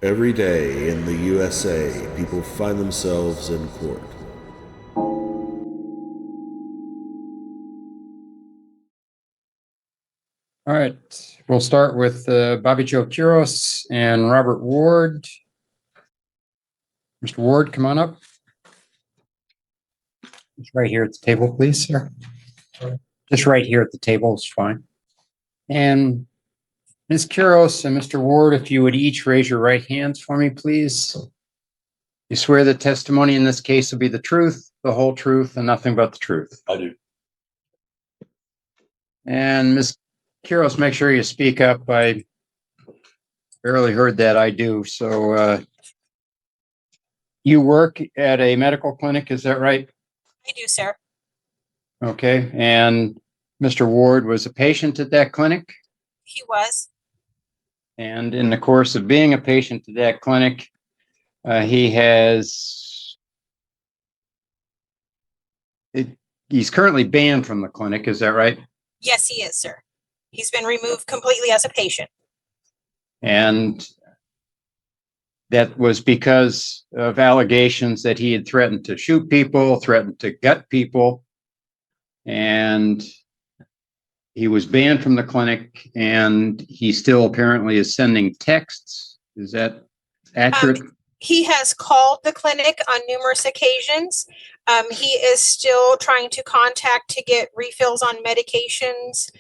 Every day in the USA, people find themselves in court. All right, we'll start with Bobby Joe Quiros and Robert Ward. Mr. Ward, come on up. Just right here at the table, please, sir. Just right here at the table is fine. And Ms. Quiros and Mr. Ward, if you would each raise your right hands for me, please. You swear the testimony in this case will be the truth, the whole truth, and nothing but the truth. I do. And Ms. Quiros, make sure you speak up. I barely heard that. I do. So you work at a medical clinic, is that right? I do, sir. Okay. And Mr. Ward was a patient at that clinic? He was. And in the course of being a patient at that clinic, he's currently banned from the clinic, is that right? Yes, he is, sir. He's been removed completely as a patient. And that was because of allegations that he had threatened to shoot people, threatened to gut people, and he was banned from the clinic, and he still apparently is sending texts. Is that accurate? He has called the clinic on numerous occasions. He is still trying to contact to get refills on medications.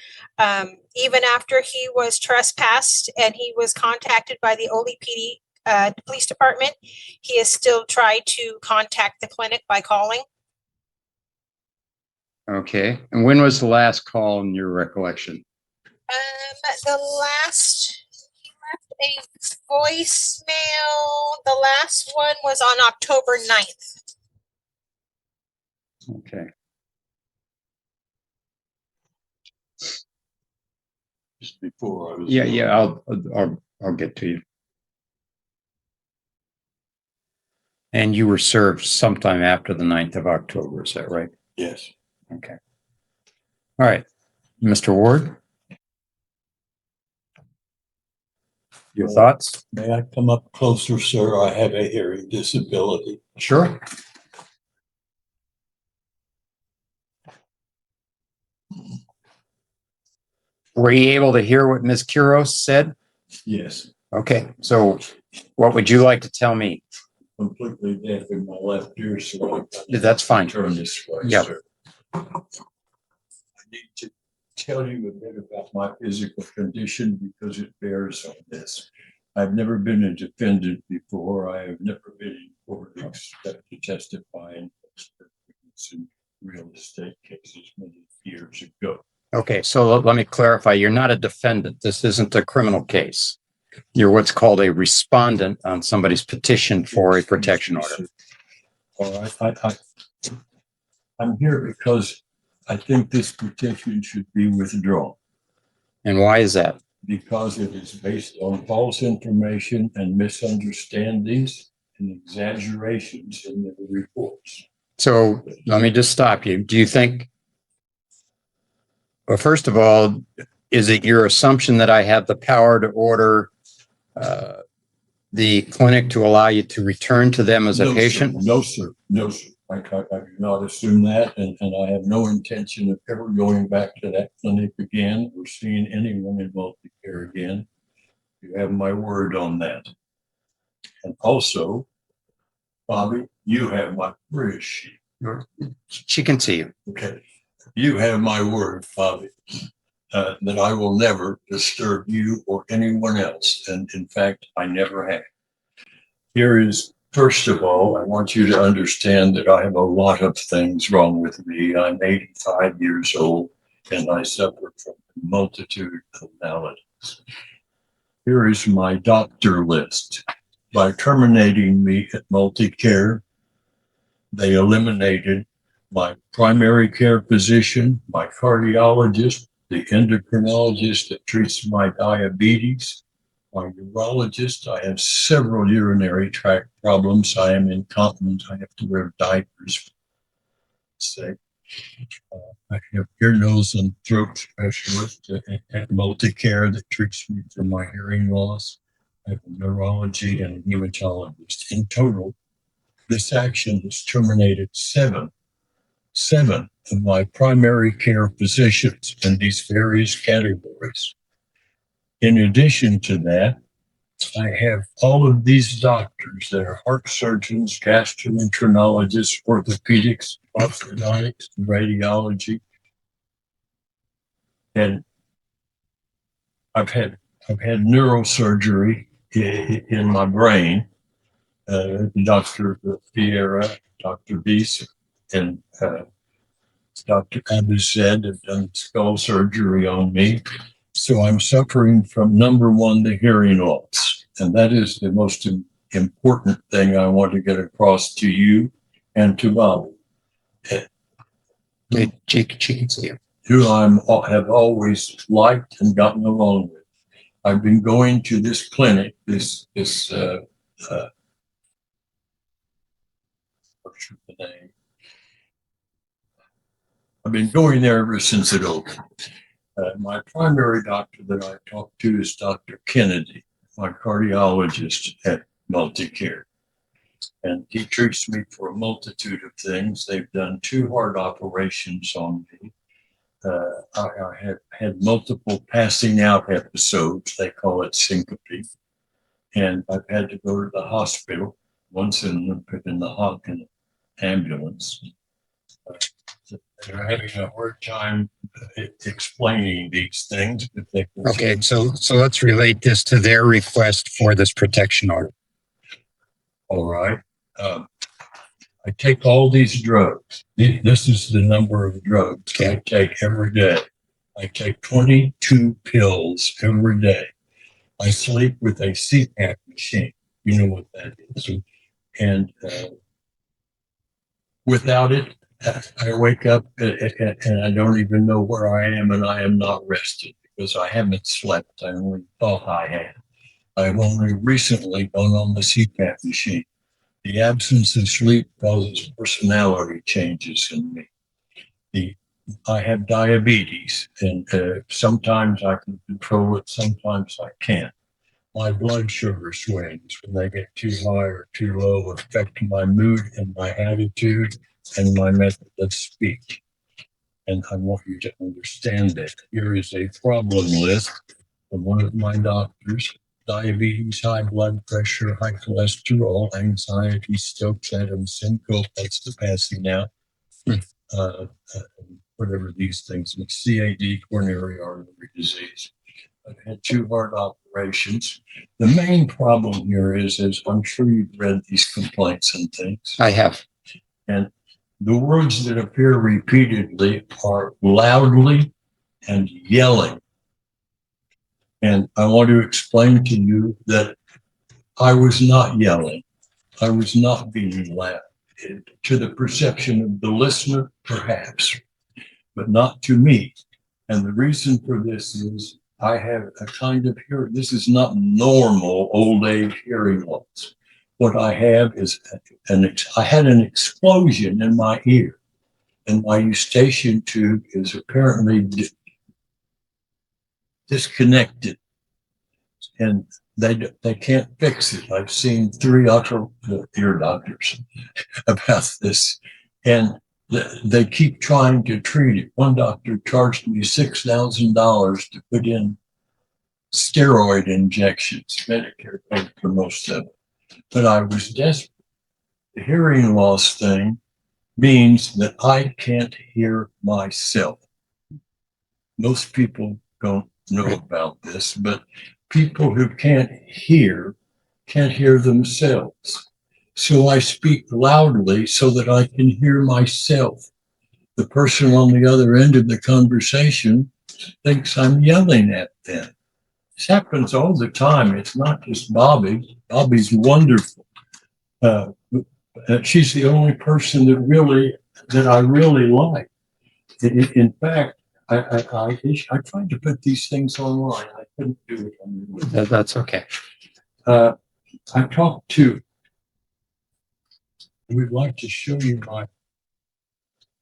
Even after he was trespassed and he was contacted by the Ole PD police department, he has still tried to contact the clinic by calling. Okay. And when was the last call in your recollection? The last, he left a voicemail. The last one was on October 9th. Okay. Just before I was. Yeah, I'll get to you. And you were served sometime after the 9th of October, is that right? Yes. Okay. All right. Mr. Ward? Your thoughts? May I come up closer, sir? I have a hearing disability. Sure. Were you able to hear what Ms. Quiros said? Yes. Okay. So what would you like to tell me? Completely deaf in my left ear, so That's fine. turn this way, Yep. sir. I need to tell you a bit about my physical condition because it bears on this. I've never been a defendant before. I have never been in court except to testify in real estate cases many years ago. Okay. So let me clarify. You're not a defendant. This isn't a criminal case. You're what's called a respondent on somebody's petition for a protection order. All right. I'm here because I think this petition should be withdrawn And why is that? because it is based on false information and misunderstandings and exaggerations in the reports. So let me just stop you. Do you think, well, first of all, is it your assumption that I have the power to order the clinic to allow you to return to them as a patient? No, sir. No, sir. I do not assume that, and I have no intention of ever going back to that clinic again or seeing anyone in multi-care again. You have my word on that. And also, Bobby, you have my, where is she? She can see you. Okay. You have my word, Bobby, that I will never disturb you or anyone else. And in fact, I never have. Here is, first of all, I want you to understand that I have a lot of things wrong with me. I'm 85 years old and I suffer from a multitude of maladies. Here is my doctor list. By terminating me at multi-care, they eliminated my primary care physician, my cardiologist, the endocrinologist that treats my diabetes, my urologist. I have several urinary tract problems. I am incontinent. I have to wear diapers. I have ear, nose, and throat specialist at multi-care that treats me for my hearing loss. I have a neurology and a hematologist. In total, this action has terminated seven of my primary care physicians in these various categories. In addition to that, I have all of these doctors that are heart surgeons, gastroenterologists, orthopedics, orthodontics, radiology. And I've had neurosurgery in my brain. Dr. Vieira, Dr. Beese, and Dr. Abuzed have done skull surgery on me. So I'm suffering from, number one, the hearing loss. And that is the most important thing I want to get across to you and to Bobby. Who I have always liked and gotten along with. I've been going to this clinic, what's the name? I've been going there ever since it opened. My primary doctor that I talk to is Dr. Kennedy, my cardiologist at Multicare. And he treats me for a multitude of things. They've done 2 heart operations on me. I have had multiple passing out episodes. They call it syncope. And I've had to go to the hospital once in the ambulance. They're having a hard time explaining these things. Okay, so let's relate this to their request for this protection order. All right. I take all these drugs. This is the number of drugs I take every day. I take 22 pills every day. I sleep with a CPAP machine. You know what that is. And without it, I wake up and I don't even know where I am, and I am not rested because I haven't slept. I only thought I had. I've only recently gone on the CPAP machine. The absence of sleep causes personality changes in me. I have diabetes, and sometimes I can control it, sometimes I can't. My blood sugar swings when they get too high or too low affect my mood and my attitude and my method of speech. And I want you to understand that. Here is a problem list from one of my doctors: diabetes, high blood pressure, high cholesterol, anxiety, stroke, syncope, that's the passing out, whatever these things, CAD, coronary artery disease. I've had 2 heart operations. The main problem here is I'm sure you've read these complaints and things. I have. And the words that appear repeatedly are loudly and yelling. And I want to explain to you that I was not yelling. I was not being loud. To the perception of the listener, perhaps, but not to me. And the reason for this is I have a kind of hearing. This is not normal old age hearing loss. What I have is I had an explosion in my ear, and my eustachian tube is apparently disconnected, and they can't fix it. I've seen 3 ear doctors about this, and they keep trying to treat it. One doctor charged me $6,000 to put in steroid injections. Medicare paid for most of it, but I was desperate. The hearing loss thing means that I can't hear myself. Most people don't know about this, but people who can't hear themselves. So I speak loudly so that I can hear myself. The person on the other end of the conversation thinks I'm yelling at them. This happens all the time. It's not just Bobby. Bobby's wonderful. She's the only person that I really like. In fact, I tried to put these things online. I couldn't do it. That's okay. I talked to. We'd like to show you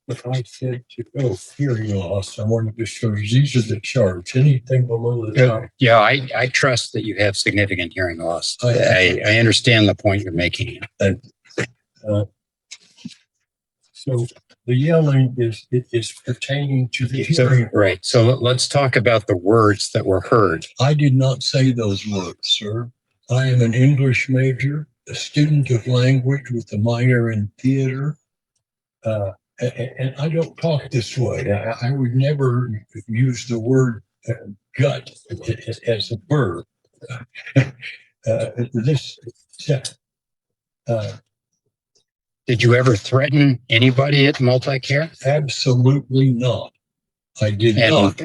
But I said to, oh, hearing loss, I wanted to show you, these are the charts, anything below the top. Yeah, I trust that you have significant hearing loss. I understand the point you're making. So the yelling is pertaining to the hearing. Right. So let's talk about the words that were heard. I did not say those words, sir. I am an English major, a student of language with a minor in theater. And I don't talk this way. I would never use the word gut as a verb. Did you ever threaten anybody at Multicare? Absolutely not. I did And- not.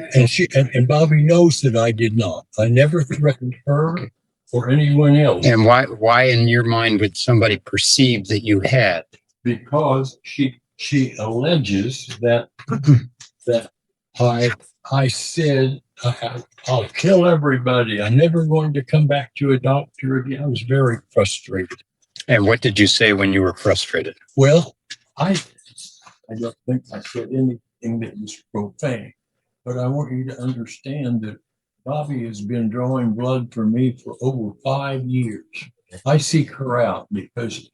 And Bobby knows that I did not. I never threatened her or anyone else. And why in your mind would somebody perceive that you had? Because she alleges that I said I'll kill everybody. I'm never going to come back to a doctor again. I was very frustrated. And what did you say when you were frustrated? Well, I don't think I said anything that was profane, but I want you to understand that Bobby has been drawing blood for me for over 5 years. I seek her out because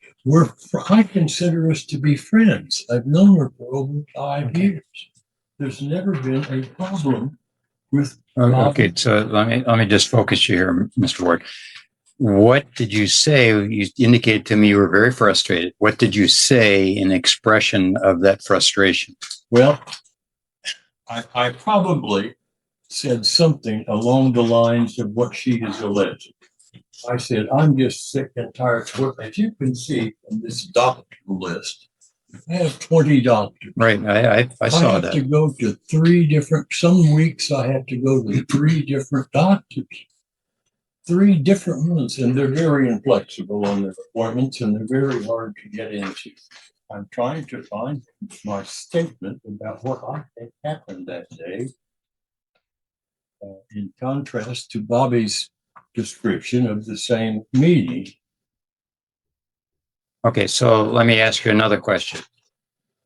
I consider us to be friends. I've known her for over 5 years. There's never been a problem with Bobby. Okay, so let me just focus you here, Mr. Ward. What did you say? You indicated to me you were very frustrated. What did you say in expression of that frustration? Well, I probably said something along the lines of what she has alleged. I said, I'm just sick and tired. Well, as you can see from this doctor list, I have 20 doctors. Right, I saw I have that. to go to 3 different, some weeks I have to go to 3 different doctors. 3 different ones, and they're very inflexible on their appointments, and they're very hard to get into. I'm trying to find my statement about what I think happened that day, in contrast to Bobby's description of the same meeting. Okay, so let me ask you another question.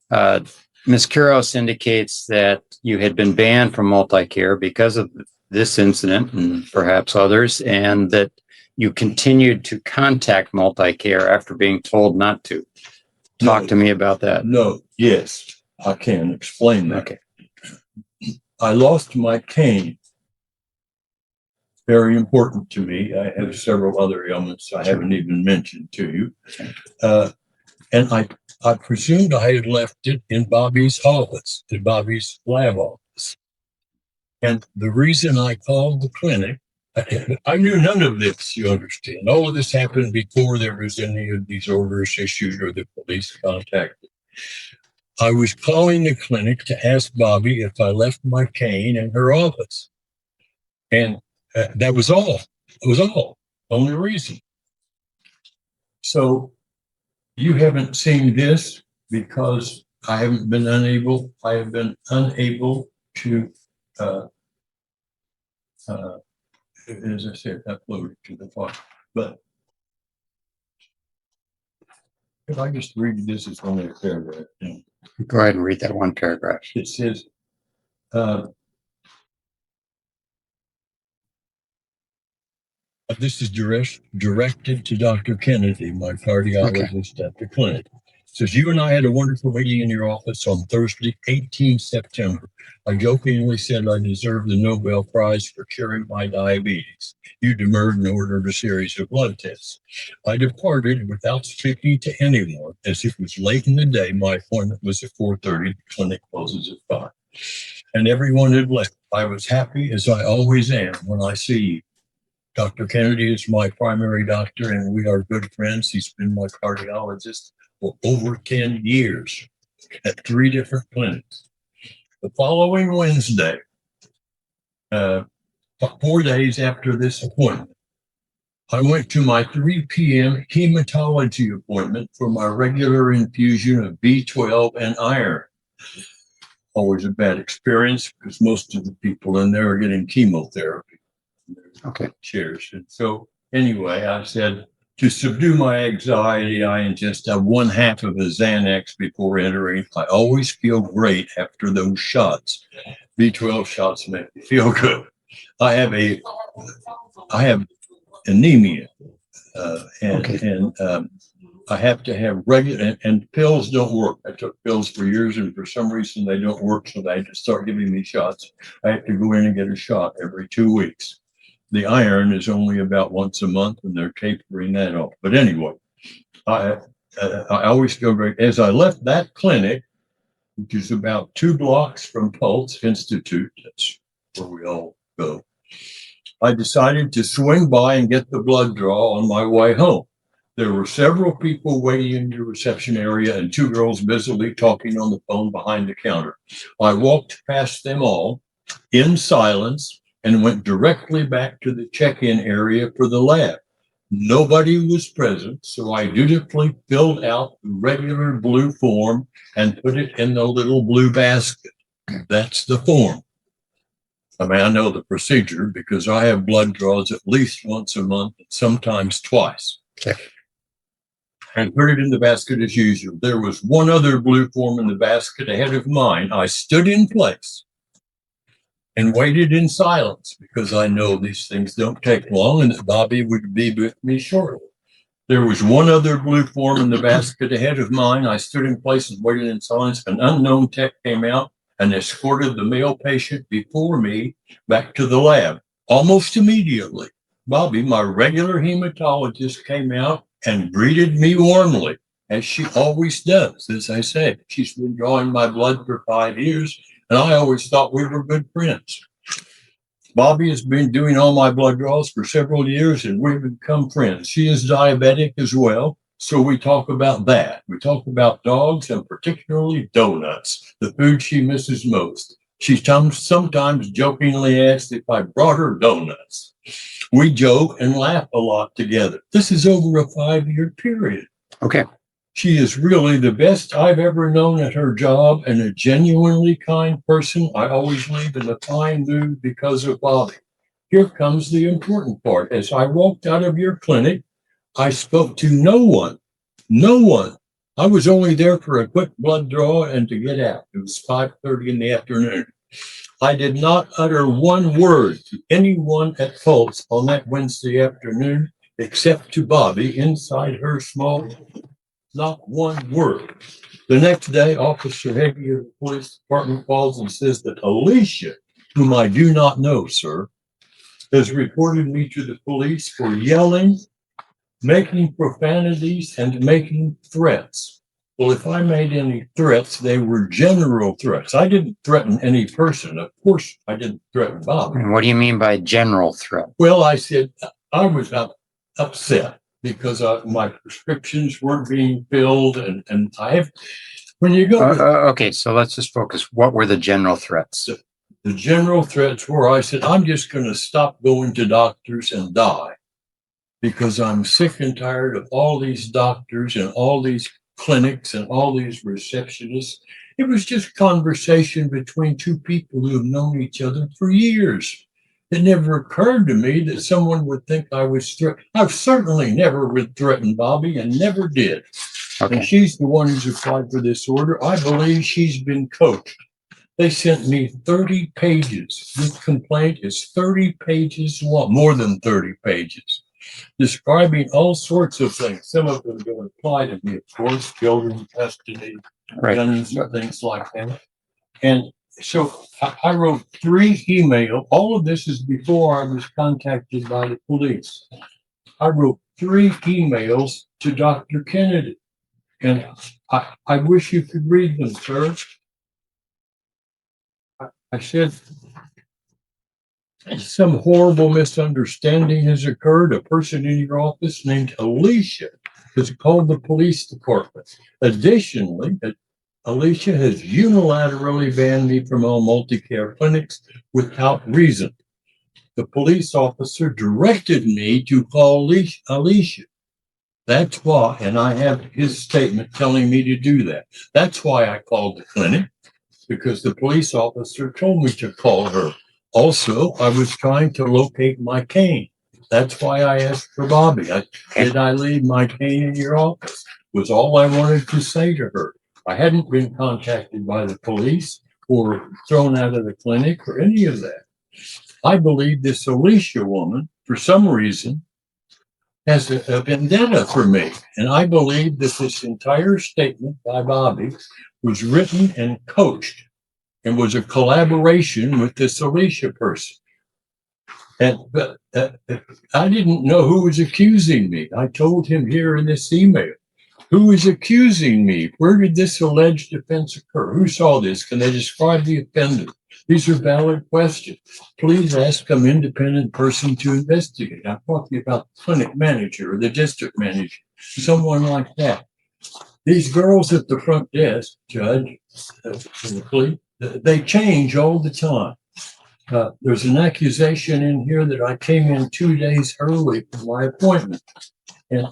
Ms. Kuros indicates that you had been banned from Multicare because of this incident and perhaps others, and that you continued to contact Multicare after being told not to. Talk to me about that. No, yes, I can explain that. Okay. I lost my cane. Very important to me. I have several other ailments I haven't even mentioned to you. And I presumed I had left it in Bobby's office, in Bobby's lab office. And the reason I called the clinic, I knew none of this, you understand. All of this happened before there was any of these orders issued or the police contacted. I was calling the clinic to ask Bobby if I left my cane in her office. And that was all. It was all. Only reason. So you haven't seen this because I have been unable to, as I said, upload it to the file. But if I just read this, it's only a paragraph. Go ahead and read that one paragraph. It says, this is directed to Dr. Kennedy, my cardiologist at the clinic. It says, you and I had a wonderful meeting in your office on Thursday, 18 September. I jokingly said I deserved the Nobel Prize for curing my diabetes. You demurred and ordered a series of blood tests. I departed without speaking to anyone, as it was late in the day. My appointment was at 4:30. The clinic closes at 5. And everyone had left. I was happy, as I always am, when I see you. Dr. Kennedy is my primary doctor, and we are good friends. He's been my cardiologist for over 10 years at 3 different clinics. The following Wednesday, 4 days after this appointment, I went to my 3 p.m. hematology appointment for my regular infusion of B12 and iron. Always a bad experience because most of the people in there are getting chemotherapy. Okay. Chairs. And so anyway, I said, To subdue my anxiety, I ingest one half of a Xanax before entering. I always feel great after those shots. B12 shots make me feel good. I have anemia, and I have to have regular, and pills don't work. I took pills for years, and for some reason they don't work, so they had to start giving me shots. I have to go in and get a shot every 2 weeks. The iron is only about once a month, and they're tapering that off. But anyway, I always feel great. As I left that clinic, which is about 2 blocks from Pulse Institute, that's where we all go, I decided to swing by and get the blood draw on my way home. There were several people waiting in the reception area and 2 girls busily talking on the phone behind the counter. I walked past them all in silence and went directly back to the check-in area for the lab. Nobody was present, so I dutifully filled out the regular blue form and put it in the little blue basket. That's the form. I mean, I know the procedure because I have blood draws at least once a month, sometimes twice. Okay. And put it in the basket as usual. There was one other blue form in the basket ahead of mine. I stood in place and waited in silence because I know these things don't take long and that Bobby would be with me shortly. There was one other blue form in the basket ahead of mine. I stood in place and waited in silence. An unknown tech came out and escorted the male patient before me back to the lab. Almost immediately, Bobby, my regular hematologist, came out and greeted me warmly, as she always does. As I said, she's been drawing my blood for 5 years, and I always thought we were good friends. Bobby has been doing all my blood draws for several years, and we've become friends. She is diabetic as well, so we talk about that. We talk about dogs and particularly donuts, the food she misses most. She sometimes jokingly asks if I brought her donuts. We joke and laugh a lot together. This is over a 5-year period. Okay. She is really the best I've ever known at her job and a genuinely kind person. I always leave in a fine mood because of Bobby. Here comes the important part. As I walked out of your clinic, I spoke to no one. No one. I was only there for a quick blood draw and to get out. It was 5:30 in the afternoon. I did not utter one word to anyone at Pulse on that Wednesday afternoon, except to Bobby inside her small. Not one word. The next day, Officer Heggie of the police department calls and says that Alicia, whom I do not know, sir, has reported me to the police for yelling, making profanities, and making threats. Well, if I made any threats, they were general threats. I didn't threaten any person. Of course, I didn't threaten Bobby. And what do you mean by general threat? Well, I said I was upset because my prescriptions weren't being filled, and I have, when you go. Okay, so let's just focus. What were the general threats? The general threats were, I said, I'm just going to stop going to doctors and die because I'm sick and tired of all these doctors and all these clinics and all these receptionists. It was just conversation between 2 people who have known each other for years. It never occurred to me that someone would think I was threatened. I've certainly never would threaten Bobby and never did. Okay. And she's the one who's applied for this order. I believe she's been coached. They sent me 30 pages. This complaint is 30 pages long, more than 30 pages, describing all sorts of things. Some of them don't apply to me, of course, children, custody, guns, things like that. And so I wrote 3 emails. All of this is before I was contacted by the police. I wrote 3 emails to Dr. Kennedy. And I wish you could read them, sir. I said, some horrible misunderstanding has occurred. A person in your office named Alicia has called the police department. Additionally, Alicia has unilaterally banned me from all multi-care clinics without reason. The police officer directed me to call Alicia. That's why, and I have his statement telling me to do that. That's why I called the clinic, because the police officer told me to call her. Also, I was trying to locate my cane. That's why I asked for Bobby. Did I leave my cane in your office? Was all I wanted to say to her. I hadn't been contacted by the police or thrown out of the clinic or any of that. I believe this Alicia woman, for some reason, has a vendetta for me. And I believe that this entire statement by Bobby was written and coached and was a collaboration with this Alicia person. But I didn't know who was accusing me. I told him here in this email, who is accusing me? Where did this alleged offense occur? Who saw this? Can they describe the offender? These are valid questions. Please ask some independent person to investigate. I'm talking about the clinic manager or the district manager, someone like that. These girls at the front desk, Judge, they change all the time. There's an accusation in here that I came in 2 days early for my appointment. And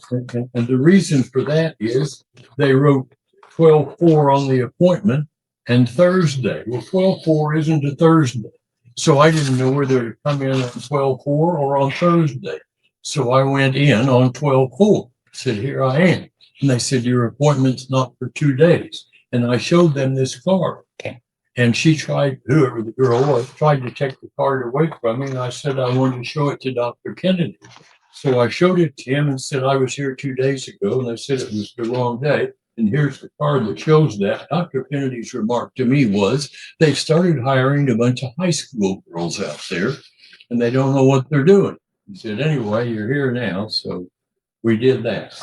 the reason for that is they wrote 12/4 on the appointment and Thursday. Well, 12/4 isn't a Thursday. So I didn't know whether to come in on 12/4 or on Thursday. So I went in on 12/4. Said, here I am. And they said, your appointment's not for 2 days. And I showed them this card. Okay. And she tried, whoever the girl was, tried to take the card away from me. And I said, I wanted to show it to Dr. Kennedy. So I showed it to him and said, I was here 2 days ago. And they said it was the wrong day. And here's the card that shows that. Dr. Kennedy's remark to me was, they've started hiring a bunch of high school girls out there, and they don't know what they're doing. He said, anyway, you're here now. So we did that.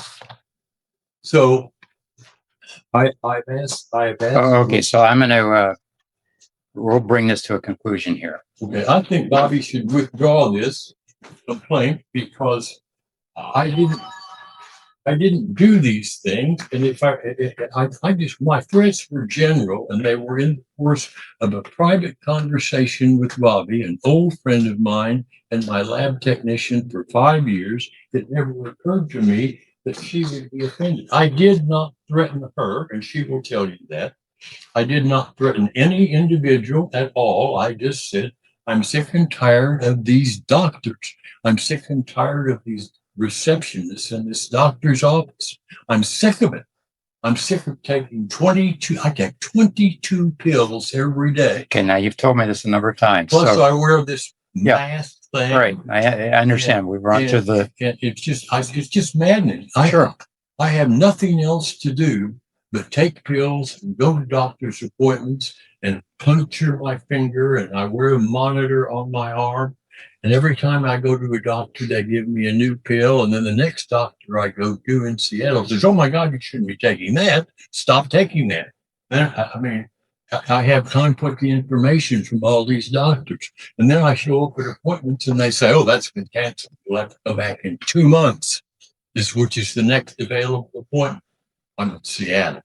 So I've asked. Okay, so I'm going to, we'll bring this to a conclusion here. Okay, I think Bobby should withdraw this complaint because I didn't do these things. And if I just, my threats were general and they were in the course of a private conversation with Bobby, an old friend of mine and my lab technician for 5 years. It never occurred to me that she would be offended. I did not threaten her, and she will tell you that. I did not threaten any individual at all. I just said, I'm sick and tired of these doctors. I'm sick and tired of these receptionists in this doctor's office. I'm sick of it. I'm sick of taking 22. I take 22 pills every day. Okay, now you've told me this a number of times. Plus, so, I wear this mask thing. Right, I understand. We've run to the. It's just maddening. Sure. I have nothing else to do but take pills and go to doctor's appointments and puncture my finger, and I wear a monitor on my arm. And every time I go to a doctor, they give me a new pill. And then the next doctor I go to in Seattle says, oh my God, you shouldn't be taking that. Stop taking that. And I have conflicting information from all these doctors. And then I show up at appointments and they say, oh, that's been canceled. You'll have to go back in 2 months, which is the next available appointment. I'm in Seattle.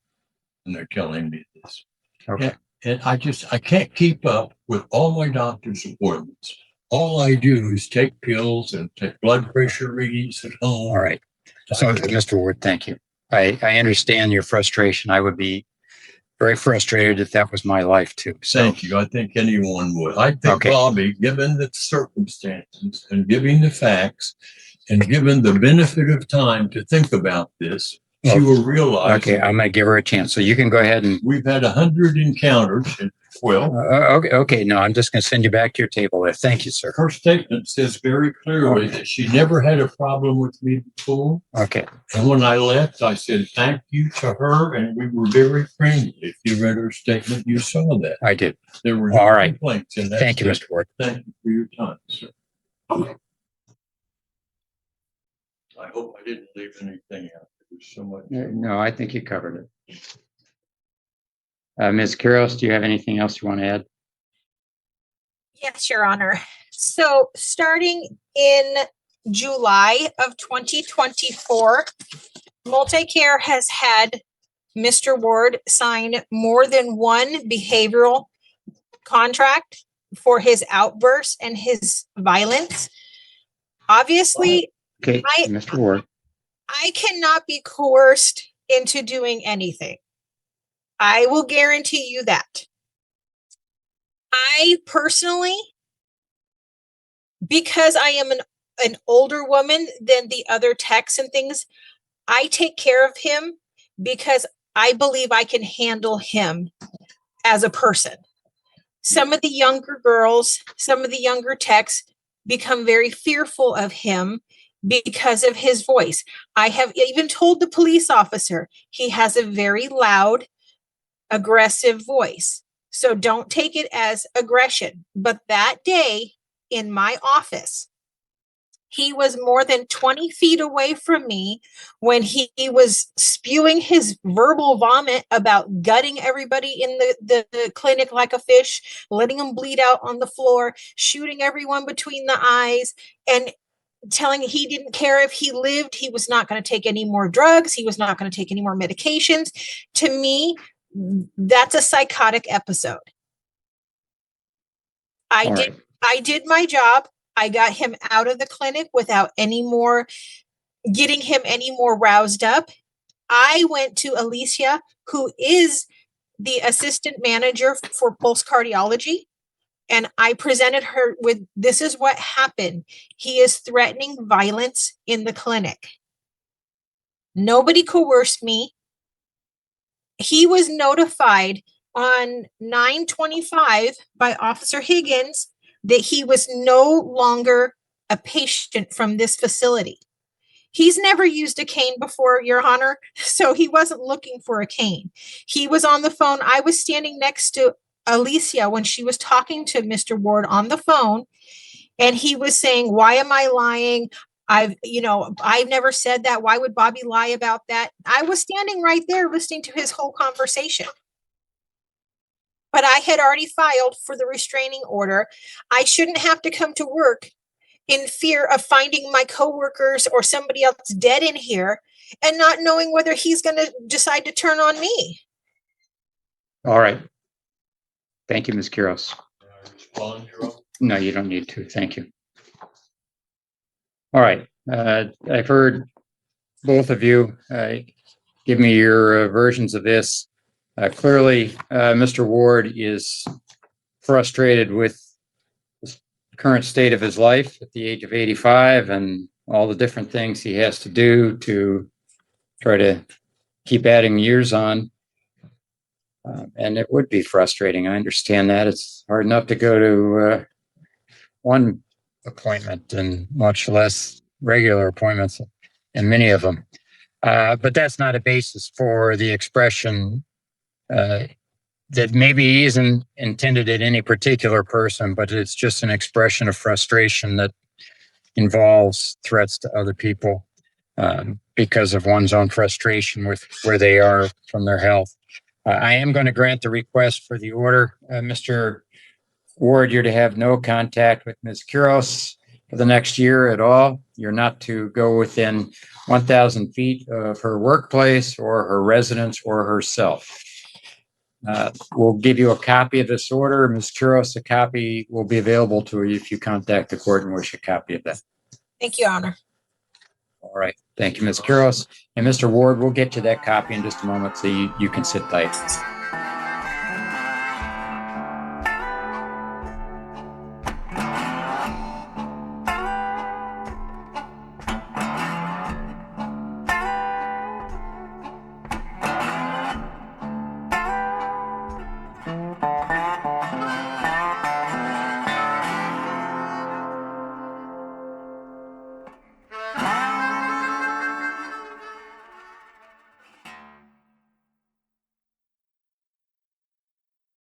And they're telling me this. Okay. And I can't keep up with all my doctor's appointments. All I do is take pills and take blood pressure readings at home. All right. So, Mr. Ward, thank you. I understand your frustration. I would be very frustrated if that was my life too. So, thank you. I think anyone would. I think Okay. Bobby, given the circumstances and given the facts and given the benefit of time to think about this, she will realize. Okay, I'm going to give her a chance. So you can go ahead and. We've had 100 encounters. And, well, okay. No, I'm just going to send you back to your table there. Thank you, sir. her statement says very clearly that she never had a problem with me before. Okay. And when I left, I said thank you to her, and we were very friendly. If you read her statement, you saw that. I did. There were All no right. complaints in that. Thank you, Mr. Ward. Thank you for your time, sir. I hope I didn't leave anything out. There's so much. No, I think you covered it. Ms. Kuros, do you have anything else you want to add? Yes, Your Honor. So starting in July of 2024, Multicare has had Mr. Ward sign more than one behavioral contract for his outbursts and his violence. Obviously, Okay, Mr. Ward. I cannot be coerced into doing anything. I will guarantee you that. I personally, because I am an older woman than the other techs and things. I take care of him because I believe I can handle him as a person. Some of the younger girls, some of the younger techs become very fearful of him because of his voice. I have even told the police officer he has a very loud, aggressive voice. So don't take it as aggression. But that day in my office, he was more than 20 feet away from me when he was spewing his verbal vomit about gutting everybody in the clinic like a fish, letting them bleed out on the floor, shooting everyone between the eyes, and telling he didn't care if he lived. He was not going to take any more drugs. He was not going to take any more medications. To me, that's a psychotic episode. I did my job. I got him out of the clinic without getting him any more roused up. I went to Alicia, who is the assistant manager for pulse cardiology, and I presented her with, this is what happened. He is threatening violence in the clinic. Nobody coerced me. He was notified on 9/25 by Officer Higgins that he was no longer a patient from this facility. He's never used a cane before, Your Honor, so he wasn't looking for a cane. He was on the phone. I was standing next to Alicia when she was talking to Mr. Ward on the phone, and he was saying, why am I lying? I've never said that. Why would Bobby lie about that? I was standing right there listening to his whole conversation. But I had already filed for the restraining order. I shouldn't have to come to work in fear of finding my coworkers or somebody else dead in here and not knowing whether he's going to decide to turn on me. All right. Thank you, Ms. Quiroz. Respond, Your Honor. No, you don't need to. Thank you. All right. I've heard both of you give me your versions of this. Clearly, Mr. Ward is frustrated with the current state of his life at the age of 85 and all the different things he has to do to try to keep adding years on. And it would be frustrating. I understand that. It's hard enough to go to one appointment and much less regular appointments, and many of them. But that's not a basis for the expression that maybe isn't intended at any particular person, but it's just an expression of frustration that involves threats to other people because of one's own frustration with where they are from their health. I am going to grant the request for the order. Mr. Ward, you're to have no contact with Ms. Quiroz for the next year at all. You're not to go within 1,000 feet of her workplace or her residence or herself. We'll give you a copy of this order. Ms. Quiroz, a copy will be available to you if you contact the court and wish a copy of that. Thank you, Your Honor. All right. Thank you, Ms. Quiroz. And Mr. Ward, we'll get to that copy in just a moment so you can sit tight.